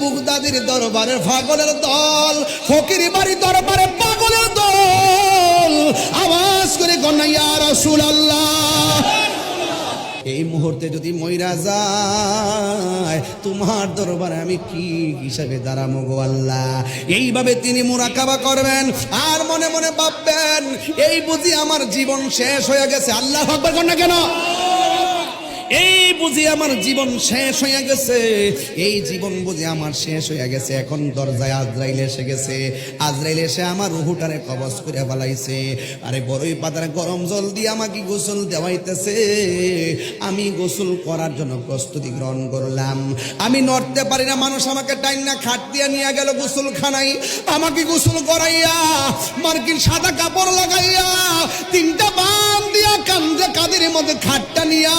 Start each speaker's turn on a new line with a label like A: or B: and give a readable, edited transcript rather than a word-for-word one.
A: বুগদাদির দরবারে পাগলের দল, ফকির বাড়ি দরবারে পাগলের দল আওয়াজ করে কন্যা ইয়া রাসূলুল্লাহ, এই মুহূর্তে যদি মইরা যায় তোমার দরবারে আমি কি হিসাবে দাঁড়াবো গো আল্লাহ। এইভাবে তিনি মুরাকাবা করবেন আর মনে মনে ভাববেন এই বুঝি আমার জীবন শেষ হয়ে গেছে। আল্লাহু আকবার কর না কেন? এই বুঝি আমার জীবন শেষ হয়ে গেছে, এই জীবন বুঝি আমার শেষ হয়ে গেছে। এখন দরজায় আজরাইল এসে গেছে, আজরাইল এসে আমার রুহুটারে কবজ করে ফেলাইছে। আরে বড়ই পাতার গরম জল দিয়ে আমাকে গোসল দেওয়াইতেছে। আমি গোসল করার জন্য প্রস্তুতি গ্রহণ করলাম। আমি নড়তে পারি না, মানুষ আমাকে টাইনা খাট দিয়ে নিয়ে গেল গোসল খানাই, আমাকে গোসল করাইয়া মার্কিন সাদা কাপড় লাগাইয়া তিনটা বান দিয়া কাঁধের মধ্যে খাটটা নিয়া